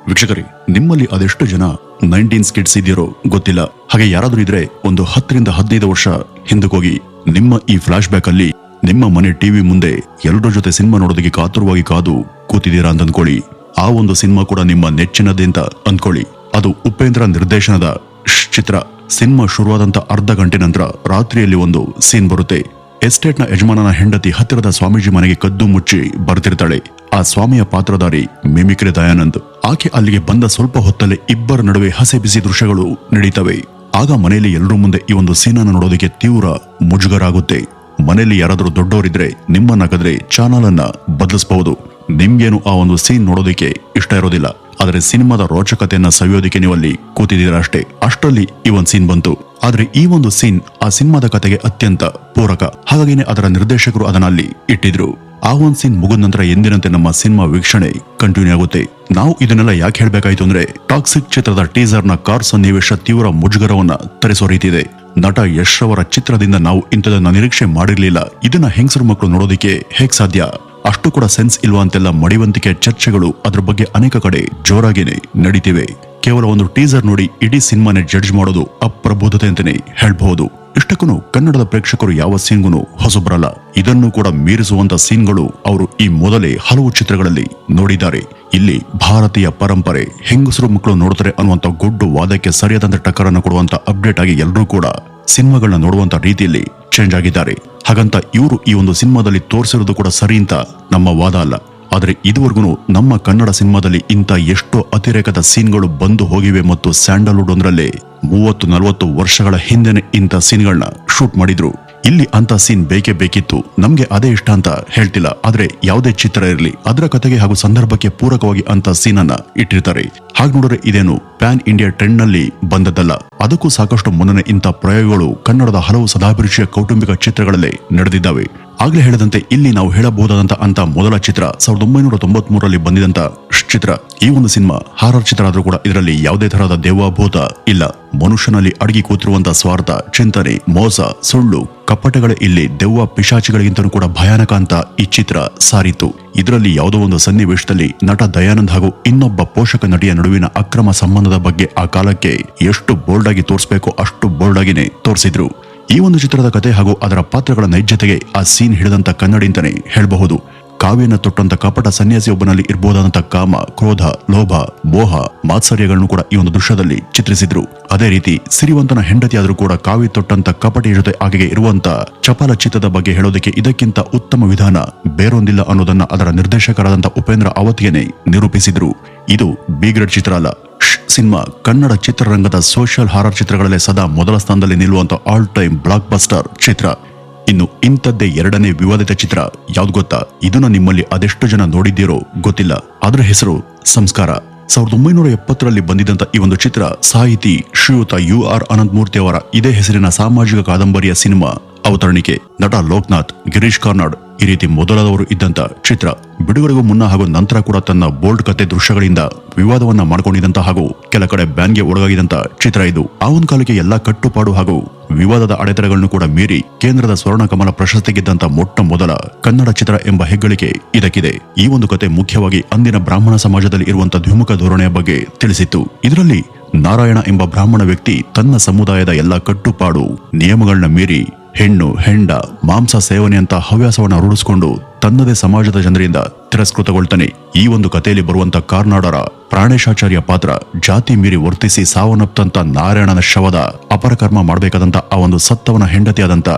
ವೀಕ್ಷಕರೇ, ನಿಮ್ಮಲ್ಲಿ ಅದೆಷ್ಟು ಜನ 19 ಕಿಡ್ಸ್ ಇದೆಯೋ ಗೊತ್ತಿಲ್ಲ. ಹಾಗೆ ಯಾರಾದ್ರೂ ಇದ್ರೆ ಒಂದು 10 ರಿಂದ 15 ವರ್ಷ ಹಿಂದಕ್ಕೋಗಿ ನಿಮ್ಮ ಈ ಫ್ಲಾಶ್ ಬ್ಯಾಕ್ ಅಲ್ಲಿ ನಿಮ್ಮ ಮನೆ ಟಿವಿ ಮುಂದೆ ಎಲ್ಲರ ಜೊತೆ ಸಿನಿಮಾ ನೋಡೋದಕ್ಕೆ ಕಾತುರವಾಗಿ ಕಾದು ಕೂತಿದ್ದೀರಾ ಅಂತ ಅಂದ್ಕೊಳ್ಳಿ. ಆ ಒಂದು ಸಿನಿಮಾ ಕೂಡ ನಿಮ್ಮ ನೆಚ್ಚಿನದೇ ಅಂತ ಅಂದ್ಕೊಳ್ಳಿ. ಅದು ಉಪೇಂದ್ರ ನಿರ್ದೇಶನದ ಚಿತ್ರ. ಸಿನಿಮಾ ಶುರುವಾದಂತ ಅರ್ಧ ಗಂಟೆ ನಂತರ ರಾತ್ರಿಯಲ್ಲಿ ಒಂದು ಸೀನ್ ಬರುತ್ತೆ. ಎಸ್ಟೇಟ್ನ ಯಜಮಾನನ ಹೆಂಡತಿ ಹತ್ತಿರದ ಸ್ವಾಮೀಜಿ ಮನೆಗೆ ಕದ್ದು ಮುಚ್ಚಿ ಬರ್ತಿರ್ತಾಳೆ. ಆ ಸ್ವಾಮಿಯ ಪಾತ್ರಧಾರಿ ಮಿಮಿಕ್ರಿ ದಯಾನಂದ್. ಆಕೆ ಅಲ್ಲಿಗೆ ಬಂದ ಸ್ವಲ್ಪ ಹೊತ್ತಲ್ಲೇ ಇಬ್ಬರ ನಡುವೆ ಹಸೆ ಬಿಸಿ ದೃಶ್ಯಗಳು ನಡೀತವೆ. ಆಗ ಮನೆಯಲ್ಲಿ ಎಲ್ಲರೂ ಮುಂದೆ ಈ ಒಂದು ಸೀನನ್ನು ನೋಡೋದಕ್ಕೆ ತೀವ್ರ ಮುಜುಗರ ಆಗುತ್ತೆ. ಮನೆಯಲ್ಲಿ ಯಾರಾದ್ರೂ ದೊಡ್ಡವರಿದ್ರೆ ನಿಮ್ಮನ್ನ ಕದ್ರೆ ಚಾನಲ್ ಅನ್ನ ಬದಲಿಸಬಹುದು. ನಿಮ್ಗೇನು ಆ ಒಂದು ಸೀನ್ ನೋಡೋದಕ್ಕೆ ಇಷ್ಟ ಇರೋದಿಲ್ಲ, ಆದ್ರೆ ಸಿನಿಮಾದ ರೋಚಕತೆಯನ್ನ ಸವಿಯೋದಕ್ಕೆ ನೀವು ಅಲ್ಲಿ ಕೂತಿದ್ದೀರಾ ಅಷ್ಟೇ. ಅಷ್ಟರಲ್ಲಿ ಈ ಒಂದು ಸೀನ್ ಬಂತು. ಆದ್ರೆ ಈ ಒಂದು ಸೀನ್ ಆ ಸಿನಿಮಾದ ಕತೆಗೆ ಅತ್ಯಂತ ಪೂರಕ. ಹಾಗಾಗಿನೇ ಅದರ ನಿರ್ದೇಶಕರು ಅದನ್ನ ಅಲ್ಲಿ ಇಟ್ಟಿದ್ರು. ಆ ಒಂದು ಸೀನ್ ಮುಗಿದ ನಂತರ ಎಂದಿನಂತೆ ನಮ್ಮ ಸಿನಿಮಾ ವೀಕ್ಷಣೆ ಕಂಟಿನ್ಯೂ ಆಗುತ್ತೆ. ನಾವು ಇದನ್ನೆಲ್ಲ ಯಾಕೆ ಹೇಳ್ಬೇಕಾಯ್ತು ಅಂದ್ರೆ, ಟಾಕ್ಸಿಕ್ ಚಿತ್ರದ ಟೀಸರ್ನ ಕಾರ್ ಸನ್ನಿವೇಶ ತೀವ್ರ ಮುಜುಗರವನ್ನ ತರಿಸೋ ರೀತಿ ಇದೆ. ನಟ ಯಶ್ ಅವರ ಚಿತ್ರದಿಂದ ನಾವು ಇಂಥದನ್ನ ನಿರೀಕ್ಷೆ ಮಾಡಿರ್ಲಿಲ್ಲ. ಇದನ್ನ ಹೆಂಗಸರು ಮಕ್ಕಳು ನೋಡೋದಕ್ಕೆ ಹೇಗ್ ಸಾಧ್ಯ? ಅಷ್ಟು ಕೂಡ ಸೆನ್ಸ್ ಇಲ್ವಾ ಅಂತೆಲ್ಲ ಮಡಿವಂತಿಕೆ ಚರ್ಚೆಗಳು ಅದ್ರ ಬಗ್ಗೆ ಅನೇಕ ಕಡೆ ಜೋರಾಗೇನೆ ನಡೀತಿವೆ. ಕೇವಲ ಒಂದು ಟೀಸರ್ ನೋಡಿ ಇಡೀ ಸಿನಿಮಾನೇ ಜಡ್ಜ್ ಮಾಡೋದು ಅಪ್ರಬುದ್ಧತೆ ಅಂತಾನೆ ಹೇಳ್ಬಹುದು. ಇಷ್ಟಕ್ಕೂ ಕನ್ನಡದ ಪ್ರೇಕ್ಷಕರು ಯಾವ ಸೀನ್ಗೂ ಹೊಸಬರಲ್ಲ. ಇದನ್ನು ಕೂಡ ಮೀರಿಸುವಂತ ಸೀನ್ಗಳು ಅವರು ಈ ಮೊದಲೇ ಹಲವು ಚಿತ್ರಗಳಲ್ಲಿ ನೋಡಿದ್ದಾರೆ. ಇಲ್ಲಿ ಭಾರತೀಯ ಪರಂಪರೆ, ಹೆಂಗಸರು ಮಕ್ಕಳು ನೋಡ್ತಾರೆ ಅನ್ನುವಂತ ಗೊಡ್ಡು ವಾದಕ್ಕೆ ಸರಿಯಾದಂತ ಟಕ್ಕರನ್ನು ಕೊಡುವಂತ ಅಪ್ಡೇಟ್ ಆಗಿ ಎಲ್ಲರೂ ಕೂಡ ಸಿನಿಮಾಗಳನ್ನ ನೋಡುವಂತ ರೀತಿಯಲ್ಲಿ ಚೇಂಜ್ ಆಗಿದ್ದಾರೆ. ಹಾಗಂತ ಇವರು ಈ ಒಂದು ಸಿನಿಮಾದಲ್ಲಿ ತೋರಿಸಿರೋದು ಕೂಡ ಸರಿ ಅಂತ ನಮ್ಮ ವಾದ ಅಲ್ಲ. ಆದ್ರೆ ಇದುವರೆಗೂ ನಮ್ಮ ಕನ್ನಡ ಸಿನಿಮಾದಲ್ಲಿ ಇಂಥ ಎಷ್ಟೋ ಅತಿರೇಕದ ಸೀನ್ಗಳು ಬಂದು ಹೋಗಿವೆ ಮತ್ತು ಸ್ಯಾಂಡಲ್ವುಡ್ ಒಂದರಲ್ಲೇ 30-40 ವರ್ಷಗಳ ಹಿಂದೆನೆ ಇಂಥ ಸೀನ್ಗಳನ್ನ ಶೂಟ್ ಮಾಡಿದ್ರು. ಇಲ್ಲಿ ಅಂತ ಸೀನ್ ಬೇಕೇ ಬೇಕಿತ್ತು. ನಮ್ಗೆ ಅದೇ ಇಷ್ಟ ಅಂತ ಹೇಳ್ತಿಲ್ಲ, ಆದ್ರೆ ಯಾವುದೇ ಚಿತ್ರ ಇರಲಿ ಅದರ ಕತೆಗೆ ಹಾಗೂ ಸಂದರ್ಭಕ್ಕೆ ಪೂರಕವಾಗಿ ಅಂತ ಸೀನ್ ಅನ್ನ ಇಟ್ಟಿರ್ತಾರೆ. ಹಾಗೆ ನೋಡಿದ್ರೆ ಇದೇನು ಪ್ಯಾನ್ ಇಂಡಿಯಾ ಟ್ರೆಂಡ್ ನಲ್ಲಿ ಬಂದದ್ದಲ್ಲ. ಅದಕ್ಕೂ ಸಾಕಷ್ಟು ಮುನ್ನನೆ ಇಂಥ ಪ್ರಯೋಗಗಳು ಕನ್ನಡದ ಹಲವು ಸದಾಭಿರುಚಿಯ ಕೌಟುಂಬಿಕ ಚಿತ್ರಗಳಲ್ಲೇ ನಡೆದಿದ್ದಾವೆ. ಆಗ್ಲೇ ಹೇಳದಂತೆ ಇಲ್ಲಿ ನಾವು ಹೇಳಬಹುದಾದಂತ ಅಂತ ಮೊದಲ ಚಿತ್ರ 1993ರಲ್ಲಿ ಬಂದಿದಂತ ಚಿತ್ರ. ಈ ಒಂದು ಸಿನಿಮಾ ಹಾರರ್ ಚಿತ್ರ ಆದ್ರೂ ಕೂಡ ಇದರಲ್ಲಿ ಯಾವುದೇ ತರಹದ ದೆವ್ವಭೂತ ಇಲ್ಲ. ಮನುಷ್ಯನಲ್ಲಿ ಅಡಗಿ ಕೂತಿರುವಂತ ಸ್ವಾರ್ಥ, ಚಿಂತನೆ, ಮೋಸ, ಸುಳ್ಳು, ಕಪಟಗಳೇ ಇಲ್ಲಿ ದೆವ್ವ ಪಿಶಾಚಿಗಳಿಗಿಂತಲೂ ಕೂಡ ಭಯಾನಕ ಅಂತ ಈ ಚಿತ್ರ ಸಾರಿತು. ಇದರಲ್ಲಿ ಯಾವುದೋ ಒಂದು ಸನ್ನಿವೇಶದಲ್ಲಿ ನಟ ದಯಾನಂದ್ ಹಾಗೂ ಇನ್ನೊಬ್ಬ ಪೋಷಕ ನಟಿಯ ನಡುವಿನ ಅಕ್ರಮ ಸಂಬಂಧದ ಬಗ್ಗೆ ಆ ಕಾಲಕ್ಕೆ ಎಷ್ಟು ಬೋಲ್ಡ್ ಆಗಿ ತೋರಿಸಬೇಕೋ ಅಷ್ಟು ಬೋಲ್ಡ್ ಆಗಿನೇ ತೋರಿಸಿದ್ರು. ಈ ಒಂದು ಚಿತ್ರದ ಕತೆ ಹಾಗೂ ಅದರ ಪಾತ್ರಗಳ ನೈಜತೆಗೆ ಆ ಸೀನ್ ಹಿಡಿದಂತ ಕನ್ನಡಿ ಅಂತಾನೆ ಹೇಳಬಹುದು. ಕಾವ್ಯನ ತೊಟ್ಟಂತ ಕಪಟ ಸನ್ಯಾಸಿಯೊಬ್ಬನಲ್ಲಿ ಇರಬಹುದಾದಂತ ಕಾಮ, ಕ್ರೋಧ, ಲೋಭ, ಮೋಹ, ಮಾತ್ಸರ್ಯಗಳನ್ನು ಕೂಡ ಈ ಒಂದು ದೃಶ್ಯದಲ್ಲಿ ಚಿತ್ರಿಸಿದ್ರು. ಅದೇ ರೀತಿ ಸಿರಿವಂತನ ಹೆಂಡತಿಯಾದ್ರೂ ಕೂಡ ಕಾವ್ಯ ತೊಟ್ಟಂತ ಕಪಟಿಯ ಜೊತೆ ಆಕೆಗೆ ಇರುವಂತ ಚಪಲ ಚಿತ್ತದ ಬಗ್ಗೆ ಹೇಳೋದಕ್ಕೆ ಇದಕ್ಕಿಂತ ಉತ್ತಮ ವಿಧಾನ ಬೇರೊಂದಿಲ್ಲ ಅನ್ನೋದನ್ನ ಅದರ ನಿರ್ದೇಶಕರಾದಂತ ಉಪೇಂದ್ರ ಅವತ್ತಿಗೆನೆ ನಿರೂಪಿಸಿದ್ರು. ಇದು ಬಿ ಗ್ರೇಡ್ ಚಿತ್ರ ಅಲ್ಲ. ಸಿನಿಮಾ ಕನ್ನಡ ಚಿತ್ರರಂಗದ ಸೋಷಿಯಲ್ ಹಾರರ್ ಚಿತ್ರಗಳಲ್ಲೇ ಸದಾ ಮೊದಲ ಸ್ಥಾನದಲ್ಲಿ ನಿಲ್ಲುವಂತ ಆಲ್ ಟೈಮ್ ಬ್ಲಾಕ್ ಬಸ್ಟರ್ ಚಿತ್ರ. ಇನ್ನು ಇಂಥದ್ದೇ ಎರಡನೇ ವಿವಾದಿತ ಚಿತ್ರ ಯಾವ್ದು ಗೊತ್ತಾ? ಇದನ್ನ ನಿಮ್ಮಲ್ಲಿ ಅದೆಷ್ಟು ಜನ ನೋಡಿದ್ದೀರೋ ಗೊತ್ತಿಲ್ಲ. ಅದರ ಹೆಸರು ಸಂಸ್ಕಾರ. 1970ರಲ್ಲಿ ಬಂದಿದ್ದಂತ ಈ ಒಂದು ಚಿತ್ರ ಸಾಹಿತಿ ಶ್ರೀಯುತ UR ಅನಂತಮೂರ್ತಿ ಅವರ ಇದೇ ಹೆಸರಿನ ಸಾಮಾಜಿಕ ಕಾದಂಬರಿಯ ಸಿನಿಮಾ ಅವತರಣಿಕೆ. ನಟ ಲೋಕನಾಥ್, ಗಿರೀಶ್ ಕಾರ್ನಾಡ್ ಈ ರೀತಿ ಮೊದಲಾದವರು ಇದ್ದಂತ ಚಿತ್ರ. ಬಿಡುಗಡೆಗೂ ಮುನ್ನ ಹಾಗೂ ನಂತರ ಕೂಡ ತನ್ನ ಬೋಲ್ಡ್ ಕತೆ ದೃಶ್ಯಗಳಿಂದ ವಿವಾದವನ್ನ ಮಾಡಿಕೊಂಡಿದ್ದಂತ ಹಾಗೂ ಕೆಲ ಕಡೆ ಬ್ಯಾನ್ಗೆ ಒಳಗಾಗಿದ್ದಂತ ಚಿತ್ರ ಇದು. ಆ ಒಂದು ಕಾಲಕ್ಕೆ ಎಲ್ಲಾ ಕಟ್ಟುಪಾಡು ಹಾಗೂ ವಿವಾದದ ಅಡೆತಡೆಗಳನ್ನು ಕೂಡ ಮೀರಿ ಕೇಂದ್ರದ ಸ್ವರ್ಣ ಕಮಲ ಪ್ರಶಸ್ತಿ ಗೆದ್ದಂತ ಮೊಟ್ಟ ಮೊದಲ ಕನ್ನಡ ಚಿತ್ರ ಎಂಬ ಹೆಗ್ಗಳಿಕೆ ಇದಕ್ಕಿದೆ. ಈ ಒಂದು ಕತೆ ಮುಖ್ಯವಾಗಿ ಅಂದಿನ ಬ್ರಾಹ್ಮಣ ಸಮಾಜದಲ್ಲಿ ಇರುವಂತ ದ್ವಿಮುಖ ಧೋರಣೆಯ ಬಗ್ಗೆ ತಿಳಿಸಿತ್ತು. ಇದರಲ್ಲಿ ನಾರಾಯಣ ಎಂಬ ಬ್ರಾಹ್ಮಣ ವ್ಯಕ್ತಿ ತನ್ನ ಸಮುದಾಯದ ಎಲ್ಲಾ ಕಟ್ಟುಪಾಡು ನಿಯಮಗಳನ್ನ ಮೀರಿ ಹೆಣ್ಣು, ಹೆಂಡ, ಮಾಂಸ ಸೇವನೆ ಅಂತ ಹವ್ಯಾಸವನ್ನ ರೂಢಿಸಿಕೊಂಡು ತನ್ನದೇ ಸಮಾಜದ ಜನರಿಂದ ತಿರಸ್ಕೃತಗೊಳ್ತಾನೆ. ಈ ಒಂದು ಕಥೆಯಲ್ಲಿ ಬರುವಂತ ಕಾರ್ನಾಡರ ಪ್ರಾಣೇಶಾಚಾರ್ಯ ಪಾತ್ರ ಜಾತಿ ಮೀರಿ ವರ್ತಿಸಿ ಸಾವನ್ನಪ್ಪಂತ ನಾರಾಯಣನ ಶವದ ಅಪರಕರ್ಮ ಮಾಡಬೇಕಾದಂತ ಆ ಒಂದು ಸತ್ತವನ ಹೆಂಡತಿಯಾದಂತ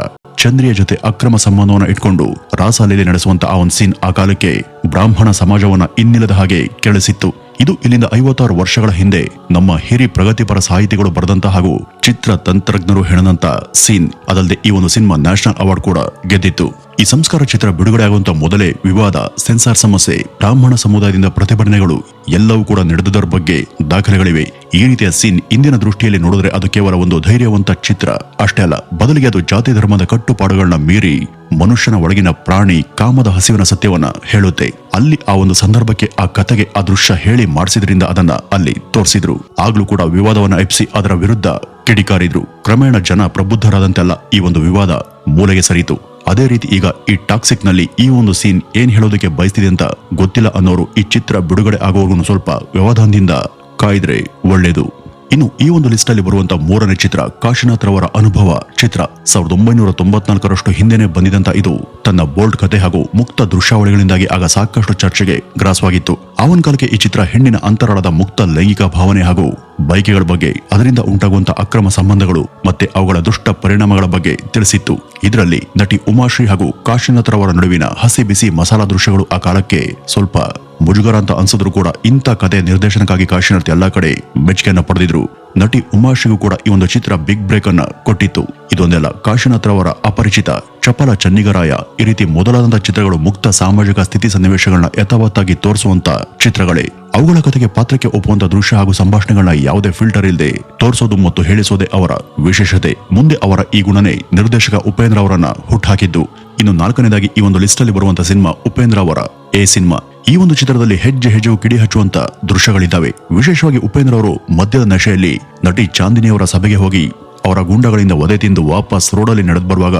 ಚಂದ್ರಿಯ ಜೊತೆ ಅಕ್ರಮ ಸಂಬಂಧವನ್ನ ಇಟ್ಕೊಂಡು ರಾಸಲೀಲೆ ನಡೆಸುವಂತ ಆ ಒಂದು ಸೀನ್ ಆ ಕಾಲಕ್ಕೆ ಬ್ರಾಹ್ಮಣ ಸಮಾಜವನ್ನ ಇನ್ನಿಲ್ಲದ ಹಾಗೆ ಕೆಳಿಸಿತ್ತು. ಇದು ಇಲ್ಲಿಂದ 56 ವರ್ಷಗಳ ಹಿಂದೆ ನಮ್ಮ ಹಿರಿ ಪ್ರಗತಿಪರ ಸಾಹಿತಿಗಳು ಬರೆದಂತ ಹಾಗೂ ಚಿತ್ರ ತಂತ್ರಜ್ಞರು ಹೆಣದಂತ ಸೀನ್. ಅದಲ್ಲದೆ ಈ ಒಂದು ಸಿನಿಮಾ ನ್ಯಾಷನಲ್ ಅವಾರ್ಡ್ ಕೂಡ ಗೆದ್ದಿತ್ತು. ಈ ಸಂಸ್ಕಾರ ಚಿತ್ರ ಬಿಡುಗಡೆ ಆಗುವಂತ ಮೊದಲೇ ವಿವಾದ, ಸೆನ್ಸಾರ್ ಸಮಸ್ಯೆ, ಬ್ರಾಹ್ಮಣ ಸಮುದಾಯದಿಂದ ಪ್ರತಿಭಟನೆಗಳು ಎಲ್ಲವೂ ಕೂಡ ನಡೆದುದರ ಬಗ್ಗೆ ದಾಖಲೆಗಳಿವೆ. ಈ ರೀತಿಯ ಸೀನ್ ಇಂದಿನ ದೃಷ್ಟಿಯಲ್ಲಿ ನೋಡಿದ್ರೆ ಅದು ಕೇವಲ ಒಂದು ಧೈರ್ಯವಂತ ಚಿತ್ರ ಅಷ್ಟೇ ಅಲ್ಲ, ಬದಲಿಗೆ ಅದು ಜಾತಿ ಧರ್ಮದ ಕಟ್ಟುಪಾಡುಗಳನ್ನ ಮೀರಿ ಮನುಷ್ಯನ ಒಳಗಿನ ಪ್ರಾಣಿ ಕಾಮದ ಹಸಿವಿನ ಸತ್ಯವನ್ನ ಹೇಳುತ್ತೆ. ಅಲ್ಲಿ ಆ ಒಂದು ಸಂದರ್ಭಕ್ಕೆ ಆ ಕತೆಗೆ ಆ ದೃಶ್ಯ ಹೇಳಿ ಮಾಡಿಸಿದ್ರಿಂದ ಅದನ್ನ ಅಲ್ಲಿ ತೋರಿಸಿದ್ರು. ಆಗ್ಲೂ ಕೂಡ ವಿವಾದವನ್ನ ಎಬ್ಬಿಸಿ ಅದರ ವಿರುದ್ಧ ಕಿಡಿಕಾರಿದ್ರು. ಕ್ರಮೇಣ ಜನ ಪ್ರಬುದ್ಧರಾದಂತೆಲ್ಲ ಈ ಒಂದು ವಿವಾದ ಮೂಲೆಗೆ ಸರಿಯಿತು. ಅದೇ ರೀತಿ ಈಗ ಈ ಟಾಕ್ಸಿಕ್ ನಲ್ಲಿ ಈ ಒಂದು ಸೀನ್ ಏನ್ ಹೇಳೋದಕ್ಕೆ ಬಯಸ್ತಿದೆ ಅಂತ ಗೊತ್ತಿಲ್ಲ ಅನ್ನೋರು ಈ ಚಿತ್ರ ಬಿಡುಗಡೆ ಆಗೋವರೆಗೂ ಸ್ವಲ್ಪ ವ್ಯವಧಾನದಿಂದ ಕಾಯ್ದ್ರೆ ಒಳ್ಳೇದು. ಇನ್ನು ಈ ಒಂದು ಲಿಸ್ಟ್ ಅಲ್ಲಿ ಬರುವಂತ ಮೂರನೇ ಚಿತ್ರ ಕಾಶಿನಾಥ್ ರವರ ಅನುಭವ ಚಿತ್ರ. 1994ರಷ್ಟು ಹಿಂದೆನೆ ಬಂದಿದಂತ ಇದು ತನ್ನ ಬೋಲ್ಡ್ ಕತೆ ಹಾಗೂ ಮುಕ್ತ ದೃಶ್ಯಾವಳಿಗಳಿಂದಾಗಿ ಆಗ ಸಾಕಷ್ಟು ಚರ್ಚೆಗೆ ಗ್ರಾಸವಾಗಿತ್ತು. ಆವನ್ ಕಾಲಕ್ಕೆ ಈ ಚಿತ್ರ ಹೆಣ್ಣಿನ ಅಂತರಾಳದ ಮುಕ್ತ ಲೈಂಗಿಕ ಭಾವನೆ ಹಾಗೂ ಬಯಕೆಗಳ ಬಗ್ಗೆ, ಅದರಿಂದ ಉಂಟಾಗುವಂತ ಅಕ್ರಮ ಸಂಬಂಧಗಳು ಮತ್ತೆ ಅವುಗಳ ದುಷ್ಟ ಪರಿಣಾಮಗಳ ಬಗ್ಗೆ ತಿಳಿಸಿತ್ತು. ಇದರಲ್ಲಿ ನಟಿ ಉಮಾಶ್ರೀ ಹಾಗೂ ಕಾಶಿನಾಥ್ ರವರ ನಡುವಿನ ಹಸಿ ಬಿಸಿ ಮಸಾಲಾ ದೃಶ್ಯಗಳು ಆ ಕಾಲಕ್ಕೆ ಸ್ವಲ್ಪ ಮುಜುಗರ ಅಂತ ಅನ್ಸಿದ್ರು ಕೂಡ ಇಂಥ ಕತೆ ನಿರ್ದೇಶನಕ್ಕಾಗಿ ಕಾಶಿನಾಥ್ ಎಲ್ಲಾ ಕಡೆ ಮೆಚ್ಚುಗೆಯನ್ನ ಪಡೆದಿದ್ರು. ನಟಿ ಉಮಾಶ್ರೀಗೂ ಕೂಡ ಈ ಒಂದು ಚಿತ್ರ ಬಿಗ್ ಬ್ರೇಕ್ ಅನ್ನ ಕೊಟ್ಟಿತ್ತು. ಇದೊಂದೆಲ್ಲ ಕಾಶಿನಾಥ್ ರವರ ಅಪರಿಚಿತ, ಚಪಲ ಚನ್ನಿಗರಾಯ ಈ ರೀತಿ ಮೊದಲಾದಂತ ಚಿತ್ರಗಳು ಮುಕ್ತ ಸಾಮಾಜಿಕ ಸ್ಥಿತಿ ಸನ್ನಿವೇಶಗಳನ್ನ ಯಥಾವತ್ತಾಗಿ ತೋರಿಸುವಂತ ಚಿತ್ರಗಳೇ. ಅವುಗಳ ಕತೆಗೆ ಪಾತ್ರಕ್ಕೆ ಒಪ್ಪುವಂತ ದೃಶ್ಯ ಹಾಗೂ ಸಂಭಾಷಣೆಗಳನ್ನ ಯಾವುದೇ ಫಿಲ್ಟರ್ ಇಲ್ಲದೆ ತೋರಿಸೋದು ಮತ್ತು ಹೇಳಿಸೋದೇ ಅವರ ವಿಶೇಷತೆ. ಮುಂದೆ ಅವರ ಈ ಗುಣನೇ ನಿರ್ದೇಶಕ ಉಪೇಂದ್ರ ಅವರನ್ನ ಹುಟ್ಟುಹಾಕಿದ್ದು. ಇನ್ನು ನಾಲ್ಕನೇದಾಗಿ ಈ ಒಂದು ಲಿಸ್ಟ್ ಅಲ್ಲಿ ಬರುವಂತ ಸಿನಿಮಾ ಉಪೇಂದ್ರ ಅವರ ಎ ಸಿನಿಮಾ. ಈ ಒಂದು ಚಿತ್ರದಲ್ಲಿ ಹೆಜ್ಜೆ ಹೆಜ್ಜೆಗೂ ಕಿಡಿ ಹಚ್ಚುವಂತ ದೃಶ್ಯಗಳಿದ್ದಾವೆ. ವಿಶೇಷವಾಗಿ ಉಪೇಂದ್ರ ಅವರು ಮದ್ಯದ ನಶೆಯಲ್ಲಿ ನಟಿ ಚಾಂದಿನಿಯವರ ಸಭೆಗೆ ಹೋಗಿ ಅವರ ಗೂಂಡಗಳಿಂದ ಒದೆ ತಿಂದು ವಾಪಸ್ ರೋಡಲ್ಲಿ ನಡೆದು ಬರುವಾಗ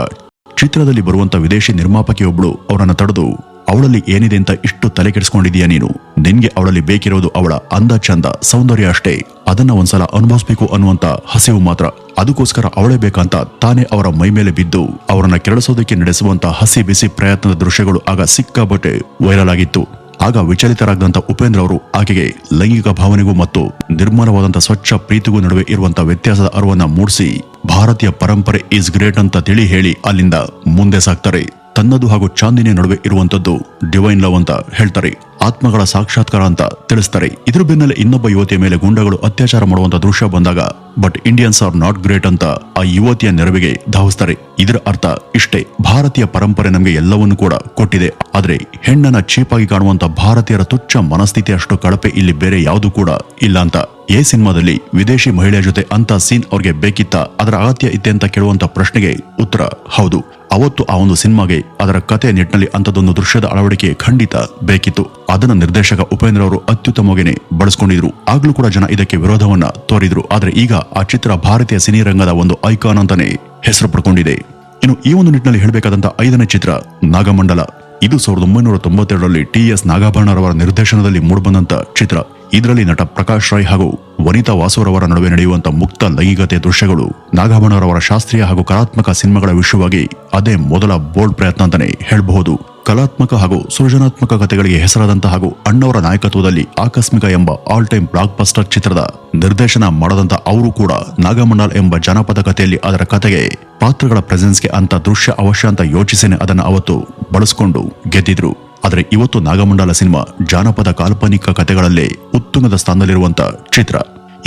ಚಿತ್ರದಲ್ಲಿ ಬರುವಂತ ವಿದೇಶಿ ನಿರ್ಮಾಪಕಿಯೊಬ್ಳು ಅವರನ್ನ ತಡೆದು, ಅವಳಲ್ಲಿ ಏನಿದೆ ಅಂತ ಇಷ್ಟು ತಲೆ ಕೆಡಿಸ್ಕೊಂಡಿದೀಯ ನೀನು? ನಿನ್ಗೆ ಅವಳಲ್ಲಿ ಬೇಕಿರೋದು ಅವಳ ಅಂದ ಚಂದ ಸೌಂದರ್ಯ ಅಷ್ಟೇ, ಅದನ್ನ ಒಂದ್ಸಲ ಅನುಭವಿಸ್ಬೇಕು ಅನ್ನುವಂತ ಹಸಿವು ಮಾತ್ರ. ಅದಕ್ಕೋಸ್ಕರ ಅವಳೇ ಬೇಕಂತ ತಾನೇ ಅವರ ಮೈ ಮೇಲೆ ಬಿದ್ದು ಅವರನ್ನ ಕೆರಳಿಸೋದಕ್ಕೆ ನಡೆಸುವಂತ ಹಸಿ ಬಿಸಿ ಪ್ರಯತ್ನದ ದೃಶ್ಯಗಳು ಆಗ ಸಿಕ್ಕಾಪಟ್ಟೆ ವೈರಲ್ ಆಗಿತ್ತು. ಆಗ ವಿಚಲಿತರಾಗದಂತ ಉಪೇಂದ್ರ ಅವರು ಆಕೆಗೆ ಲೈಂಗಿಕ ಭಾವನೆಗೂ ಮತ್ತು ನಿರ್ಮಲವಾದಂತ ಸ್ವಚ್ಛ ಪ್ರೀತಿಗೂ ನಡುವೆ ಇರುವಂತ ವ್ಯತ್ಯಾಸದ ಅರಿವನ್ನ ಮೂಡಿಸಿ ಭಾರತೀಯ ಪರಂಪರೆ ಈಸ್ ಗ್ರೇಟ್ ಅಂತ ತಿಳಿ ಹೇಳಿ ಅಲ್ಲಿಂದ ಮುಂದೆ ಸಾಕ್ತಾರೆ. ತನ್ನದು ಹಾಗೂ ಚಾಂದಿನಿಯ ನಡುವೆ ಇರುವಂತದ್ದು ಡಿವೈನ್ ಲವ್ ಅಂತ ಹೇಳ್ತಾರೆ, ಆತ್ಮಗಳ ಸಾಕ್ಷಾತ್ಕಾರ ಅಂತ ತಿಳಿಸ್ತಾರೆ. ಇದ್ರ ಬೆನ್ನಲ್ಲೇ ಇನ್ನೊಬ್ಬ ಯುವತಿಯ ಮೇಲೆ ಗುಂಡಗಳು ಅತ್ಯಾಚಾರ ಮಾಡುವಂತ ದೃಶ್ಯ ಬಂದಾಗ but Indians are not great ಅಂತ ಆ ಯುವತಿಯ ನೆರವಿಗೆ ಧಾವಿಸ್ತಾರೆ. ಇದರ ಅರ್ಥ ಇಷ್ಟೇ, ಭಾರತೀಯ ಪರಂಪರೆ ನಮಗೆ ಎಲ್ಲವನ್ನೂ ಕೂಡ ಕೊಟ್ಟಿದೆ, ಆದ್ರೆ ಹೆಣ್ಣನ್ನ ಚೀಪಾಗಿ ಕಾಣುವಂತ ಭಾರತೀಯರ ತುಚ್ಛ ಮನಸ್ಥಿತಿ ಅಷ್ಟು ಕಳಪೆ ಇಲ್ಲಿ ಬೇರೆ ಯಾವುದು ಕೂಡ ಇಲ್ಲ ಅಂತ. ಎ ಸಿನಿಮಾದಲ್ಲಿ ವಿದೇಶಿ ಮಹಿಳೆಯ ಜೊತೆ ಅಂತ ಸೀನ್ ಅವ್ರಿಗೆ ಬೇಕಿತ್ತ, ಅದರ ಅಗತ್ಯ ಇತ್ತೆ ಅಂತ ಕೇಳುವಂತ ಪ್ರಶ್ನೆಗೆ ಉತ್ತರ ಹೌದು. ಅವತ್ತು ಆ ಒಂದು ಸಿನಿಮಾಗೆ ಅದರ ಕತೆ ನಿಟ್ಟಿನಲ್ಲಿ ಅಂತದೊಂದು ದೃಶ್ಯದ ಅಳವಡಿಕೆ ಖಂಡಿತ ಬೇಕಿತ್ತು. ಅದನ್ನ ನಿರ್ದೇಶಕ ಉಪೇಂದ್ರ ಅವರು ಅತ್ಯುತ್ತಮವಾಗಿಯೇ ಬಳಸ್ಕೊಂಡಿದ್ರು. ಆಗ್ಲೂ ಕೂಡ ಜನ ಇದಕ್ಕೆ ವಿರೋಧವನ್ನ ತೋರಿದ್ರು. ಆದ್ರೆ ಈಗ ಆ ಚಿತ್ರ ಭಾರತೀಯ ಸಿನಿರಂಗದ ಒಂದು ಐಕಾನ್ ಅಂತಾನೆ ಹೆಸರು ಪಡ್ಕೊಂಡಿದೆ. ಇನ್ನು ಈ ಒಂದು ನಿಟ್ಟಿನಲ್ಲಿ ಹೇಳಬೇಕಾದಂತ 5ನೇ ಚಿತ್ರ ನಾಗಮಂಡಲ. ಇದು 1992ರಲ್ಲಿ ಟಿ.ಎಸ್. ನಾಗಾಭರಣರವರ ನಿರ್ದೇಶನದಲ್ಲಿ ಮೂಡಿಬಂದಂತ ಚಿತ್ರ. ಇದರಲ್ಲಿ ನಟ ಪ್ರಕಾಶ್ ರಾಯ್ ಹಾಗೂ ವನಿತಾ ವಾಸುರವರ ನಡುವೆ ನಡೆಯುವಂತ ಮುಕ್ತ ಲೈಂಗಿಕತೆ ದೃಶ್ಯಗಳು ನಾಗಾಭರಣರವರ ಶಾಸ್ತ್ರೀಯ ಹಾಗೂ ಕಲಾತ್ಮಕ ಸಿನಿಮಾಗಳ ವಿಷಯವಾಗಿ ಅದೇ ಮೊದಲ ಬೋಲ್ಡ್ ಪ್ರಯತ್ನ ಅಂತಾನೆ ಹೇಳಬಹುದು. ಕಲಾತ್ಮಕ ಹಾಗೂ ಸೃಜನಾತ್ಮಕ ಕಥೆಗಳಿಗೆ ಹೆಸರಾದಂತ ಹಾಗೂ ಅಣ್ಣವರ ನಾಯಕತ್ವದಲ್ಲಿ ಆಕಸ್ಮಿಕ ಎಂಬ ಆಲ್ ಟೈಮ್ ಬ್ಲಾಕ್ ಬಸ್ಟರ್ ಚಿತ್ರದ ನಿರ್ದೇಶನ ಮಾಡದಂತ ಅವರು ಕೂಡ ನಾಗಮಂಡಲ್ ಎಂಬ ಜನಪದ ಕಥೆಯಲ್ಲಿ ಅದರ ಕತೆಗೆ ಪಾತ್ರಗಳ ಪ್ರೆಸೆನ್ಸ್ಗೆ ಅಂತ ದೃಶ್ಯ ಅವಶ್ಯ ಅಂತ ಯೋಚಿಸೇನೆ ಅದನ್ನ ಅವತ್ತು ಬಳಸ್ಕೊಂಡು ಗೆದ್ದಿದ್ರು. ಆದ್ರೆ ಇವತ್ತು ನಾಗಮಂಡಲ ಸಿನಿಮಾ ಜಾನಪದ ಕಾಲ್ಪನಿಕ ಕಥೆಗಳಲ್ಲೇ ಉತ್ತುಂಗದ ಸ್ಥಾನದಲ್ಲಿರುವಂತ ಚಿತ್ರ.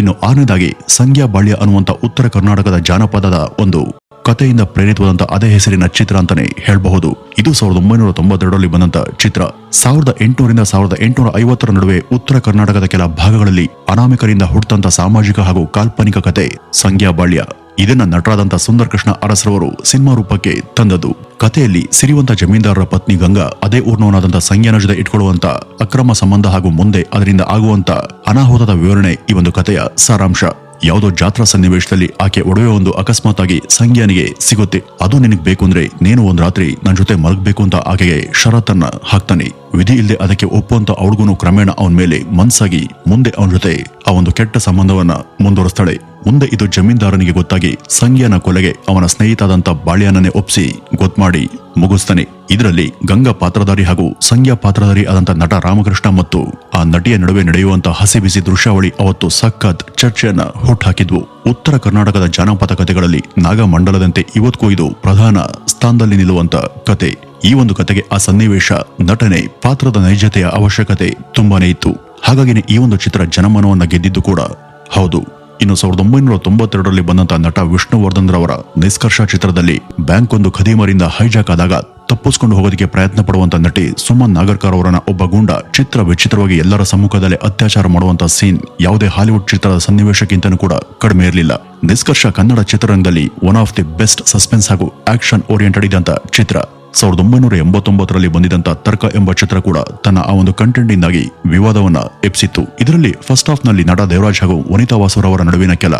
ಇನ್ನು 6ನೇದಾಗಿ ಸಂಗ್ಯಾ ಬಾಳ್ಯ ಅನ್ನುವಂತ ಉತ್ತರ ಕರ್ನಾಟಕದ ಜಾನಪದದ ಒಂದು ಕಥೆಯಿಂದ ಪ್ರೇರಿತವಾದಂತ ಅದೇ ಹೆಸರಿನ ಚಿತ್ರ ಅಂತಾನೆ ಹೇಳಬಹುದು. ಇದು 1992ರಲ್ಲಿ ಬಂದಂತ ಚಿತ್ರ. 1800ರಿಂದ 1850ರ ನಡುವೆ ಉತ್ತರ ಕರ್ನಾಟಕದ ಕೆಲ ಭಾಗಗಳಲ್ಲಿ ಅನಾಮಿಕರಿಂದ ಹುಟ್ಟಂತ ಸಾಮಾಜಿಕ ಹಾಗೂ ಕಾಲ್ಪನಿಕ ಕತೆ ಸಂಗ್ಯಾ ಬಾಳ್ಯ. ಇದನ್ನ ನಟರಾದಂತ ಸುಂದರ್ ಕೃಷ್ಣ ಅರಸರವರು ಸಿನಿಮಾ ರೂಪಕ್ಕೆ ತಂದದ್ದು. ಕಥೆಯಲ್ಲಿ ಸಿರಿವಂತ ಜಮೀನ್ದಾರರ ಪತ್ನಿ ಗಂಗಾ ಅದೇ ಊರ್ನವನಾದಂತ ಸಂಗ್ಯಾನ ಜೊತೆ ಇಟ್ಕೊಳ್ಳುವಂತ ಅಕ್ರಮ ಸಂಬಂಧ ಹಾಗೂ ಮುಂದೆ ಅದರಿಂದ ಆಗುವಂತ ಅನಾಹುತದ ವಿವರಣೆ ಈ ಒಂದು ಕಥೆಯ ಸಾರಾಂಶ. ಯಾವುದೋ ಜಾತ್ರಾ ಸನ್ನಿವೇಶದಲ್ಲಿ ಆಕೆ ಒಡವೆ ಒಂದು ಅಕಸ್ಮಾತ್ ಆಗಿ ಸಂಗ್ಯಾನಿಗೆ ಸಿಗುತ್ತೆ. ಅದು ನಿನಗ್ ಬೇಕು ಅಂದ್ರೆ ನೀನು ಒಂದ್ ರಾತ್ರಿ ನನ್ ಜೊತೆ ಮಲಗಬೇಕು ಅಂತ ಆಕೆಗೆ ಷರತ್ತನ್ನ ಹಾಕ್ತಾನೆ. ವಿಧಿ ಇಲ್ಲದೆ ಅದಕ್ಕೆ ಒಪ್ಪುವಂತ ಅವಳಿಗೂ ಕ್ರಮೇಣ ಅವನ ಮೇಲೆ ಮನ್ಸಾಗಿ ಮುಂದೆ ಅವನ ಜೊತೆ ಆ ಒಂದು ಕೆಟ್ಟ ಸಂಬಂಧವನ್ನ ಮುಂದುವರಿಸ್ತಾಳೆ. ಮುಂದೆ ಇದು ಜಮೀನ್ದಾರನಿಗೆ ಗೊತ್ತಾಗಿ ಸಂಗ್ಯಾನ ಕೊಲೆಗೆ ಅವನ ಸ್ನೇಹಿತಾದಂತ ಬಾಳ್ಯನನ್ನೇ ಒಪ್ಸಿ ಗೊತ್ಮಾಡಿ ಮುಗಿಸ್ತಾನೆ. ಇದರಲ್ಲಿ ಗಂಗಾ ಪಾತ್ರಧಾರಿ ಹಾಗೂ ಸಂಗ್ಯಾ ಪಾತ್ರಧಾರಿ ಆದಂತ ನಟ ರಾಮಕೃಷ್ಣ ಮತ್ತು ಆ ನಟಿಯ ನಡುವೆ ನಡೆಯುವಂತ ಹಸಿ ಬಿಸಿ ದೃಶ್ಯಾವಳಿ ಅವತ್ತು ಸಖತ್ ಚರ್ಚೆಯನ್ನ ಹುಟ್ಟುಹಾಕಿದ್ವು. ಉತ್ತರ ಕರ್ನಾಟಕದ ಜಾನಪದ ಕಥೆಗಳಲ್ಲಿ ನಾಗಮಂಡಲದಂತೆ ಇವತ್ತಿಗೂ ಇದು ಪ್ರಧಾನ ಸ್ಥಾನದಲ್ಲಿ ನಿಲ್ಲುವಂತ ಕತೆ. ಈ ಒಂದು ಕತೆಗೆ ಆ ಸನ್ನಿವೇಶ, ನಟನೆ, ಪಾತ್ರದ ನೈಜತೆಯ ಅವಶ್ಯಕತೆ ತುಂಬಾನೇ ಇತ್ತು. ಹಾಗಾಗಿನೇ ಈ ಒಂದು ಚಿತ್ರ ಜನಮನವನ್ನ ಗೆದ್ದಿದ್ದು ಕೂಡ ಹೌದು. ಇನ್ನು 1992ರಲ್ಲಿ ಬಂದಂತ ನಟ ವಿಷ್ಣುವರ್ಧನ್ ರವರ ನಿಷ್ಕರ್ಷ ಚಿತ್ರದಲ್ಲಿ ಬ್ಯಾಂಕ್ ಒಂದು ಖದೀಮರಿಂದ ಹೈಜಾಕ್ ಆದಾಗ ತಪ್ಪಿಸ್ಕೊಂಡು ಹೋಗೋದಕ್ಕೆ ಪ್ರಯತ್ನ ಪಡುವಂತ ನಟಿ ಸುಮನ್ ನಾಗರ್ಕರ್ ಅವರನ್ನ ಒಬ್ಬ ಗೂಂಡ ಚಿತ್ರ ವಿಚಿತ್ರವಾಗಿ ಎಲ್ಲರ ಸಮ್ಮುಖದಲ್ಲೇ ಅತ್ಯಾಚಾರ ಮಾಡುವಂತ ಸೀನ್ ಯಾವುದೇ ಹಾಲಿವುಡ್ ಚಿತ್ರದ ಸನ್ನಿವೇಶಕ್ಕಿಂತನೂ ಕೂಡ ಕಡಿಮೆ ಇರಲಿಲ್ಲ. ನಿಷ್ಕರ್ಷ ಕನ್ನಡ ಚಿತ್ರರಂಗದಲ್ಲಿ one of the best suspense ಹಾಗೂ ಆಕ್ಷನ್ ಓರಿಯೆಂಟೆಡ್ ಇದ್ದಂತ ಚಿತ್ರ. 1989ರಲ್ಲಿ ಬಂದಿದಂತ ತರ್ಕ ಎಂಬ ಚಿತ್ರ ಕೂಡ ತನ್ನ ಆ ಒಂದು ಕಂಟೆಂಟ್ ಇಂದಾಗಿ ವಿವಾದವನ್ನ ಎಬ್ಸಿತ್ತು. ಇದರಲ್ಲಿ ಫಸ್ಟ್ ಹಾಫ್ ನಲ್ಲಿ ನಟ ದೇವರಾಜ್ ಹಾಗೂ ವನಿತಾ ವಾಸುರವರ ನಡುವಿನ ಕೆಲ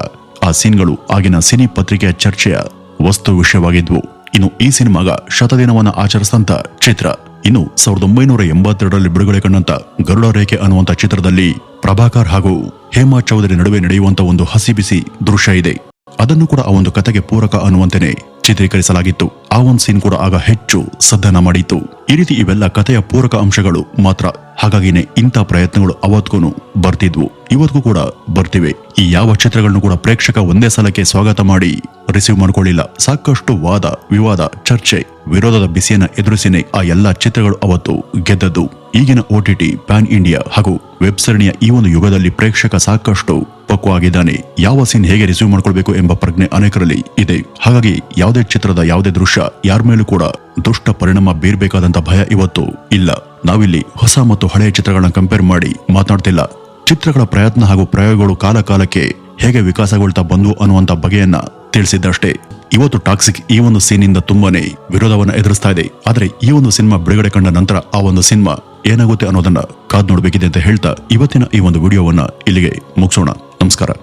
ಆ ಸೀನ್ಗಳು ಆಗಿನ ಸಿನಿ ಪತ್ರಿಕೆಯ ಚರ್ಚೆಯ ವಸ್ತು ವಿಷಯವಾಗಿದ್ವು. ಇನ್ನು ಈ ಸಿನಿಮಾಗ ಶತದಿನವನ್ನ ಆಚರಿಸಿದಂತ ಚಿತ್ರ. ಇನ್ನು 1982ರಲ್ಲಿ ಬಿಡುಗಡೆ ಕಂಡಂತ ಗರುಡ ರೇಖೆ ಅನ್ನುವಂತ ಚಿತ್ರದಲ್ಲಿ ಪ್ರಭಾಕರ್ ಹಾಗೂ ಹೇಮಾ ಚೌಧರಿ ನಡುವೆ ನಡೆಯುವಂತ ಒಂದು ಹಸಿಬಿಸಿ ದೃಶ್ಯ ಇದೆ. ಅದನ್ನು ಕೂಡ ಆ ಒಂದು ಕತೆಗೆ ಪೂರಕ ಅನ್ನುವಂತೆನೆ ಚಿತ್ರೀಕರಿಸಲಾಗಿತ್ತು. ಆ ಒಂದು ಸೀನ್ ಕೂಡ ಆಗ ಹೆಚ್ಚು ಸದ್ದನ ಮಾಡಿತ್ತು. ಈ ರೀತಿ ಇವೆಲ್ಲ ಕಥೆಯ ಪೂರಕ ಅಂಶಗಳು ಮಾತ್ರ. ಹಾಗಾಗಿನೇ ಇಂಥ ಪ್ರಯತ್ನಗಳು ಅವತ್ಗೂ ಬರ್ತಿದ್ವು, ಇವತ್ತಿಗೂ ಕೂಡ ಬರ್ತಿವೆ. ಈ ಯಾವ ಚಿತ್ರಗಳನ್ನು ಕೂಡ ಪ್ರೇಕ್ಷಕ ಒಂದೇ ಸಲಕ್ಕೆ ಸ್ವಾಗತ ಮಾಡಿ ರಿಸೀವ್ ಮಾಡ್ಕೊಳ್ಳಿಲ್ಲ. ಸಾಕಷ್ಟು ವಾದ ವಿವಾದ, ಚರ್ಚೆ, ವಿರೋಧದ ಬಿಸಿಯನ್ನ ಎದುರಿಸಿನೇ ಆ ಎಲ್ಲಾ ಚಿತ್ರಗಳು ಅವತ್ತು ಗೆದ್ದದ್ದು. ಈಗಿನ OTT, ಪ್ಯಾನ್ ಇಂಡಿಯಾ ಹಾಗೂ ವೆಬ್ ಸರಣಿಯ ಈ ಒಂದು ಯುಗದಲ್ಲಿ ಪ್ರೇಕ್ಷಕ ಸಾಕಷ್ಟು ಪಕ್ವವಾಗಿದ್ದಾನೆ. ಯಾವ ಸೀನ್ ಹೇಗೆ ರಿಸೀವ್ ಮಾಡ್ಕೊಳ್ಬೇಕು ಎಂಬ ಪ್ರಜ್ಞೆ ಅನೇಕರಲ್ಲಿ ಇದೆ. ಹಾಗಾಗಿ ಯಾವುದೇ ಚಿತ್ರದ ಯಾವುದೇ ದೃಶ್ಯ ಯಾರ ಮೇಲೂ ಕೂಡ ದುಷ್ಟ ಪರಿಣಾಮ ಬೀರ್ಬೇಕಾದಂತ ಭಯ ಇವತ್ತು ಇಲ್ಲ. ನಾವಿಲ್ಲಿ ಹೊಸ ಮತ್ತು ಹಳೆಯ ಚಿತ್ರಗಳನ್ನ ಕಂಪೇರ್ ಮಾಡಿ ಮಾತನಾಡ್ತಿಲ್ಲ. ಚಿತ್ರಗಳ ಪ್ರಯತ್ನ ಹಾಗೂ ಪ್ರಯೋಗಗಳು ಕಾಲ ಕಾಲಕ್ಕೆ ಹೇಗೆ ವಿಕಾಸಗೊಳ್ತಾ ಬಂದ್ವು ಅನ್ನುವಂತ ಬಗೆಯನ್ನ ತಿಳಿಸಿದ್ದಷ್ಟೇ. ಇವತ್ತು ಟಾಕ್ಸಿಕ್ ಈ ಒಂದು ಸೀನಿಂದ ತುಂಬಾನೇ ವಿರೋಧವನ್ನ ಎದುರಿಸ್ತಾ ಇದೆ. ಆದ್ರೆ ಈ ಒಂದು ಸಿನಿಮಾ ಬಿಡುಗಡೆ ಕಂಡ ನಂತರ ಆ ಒಂದು ಸಿನಿಮಾ ಏನಾಗುತ್ತೆ ಅನ್ನೋದನ್ನ ಕಾದ್ ನೋಡ್ಬೇಕಿದೆ ಅಂತ ಹೇಳ್ತಾ ಇವತ್ತಿನ ಈ ಒಂದು ವಿಡಿಯೋವನ್ನ ಇಲ್ಲಿಗೆ ಮುಗಿಸೋಣ. ನಮಸ್ಕಾರ.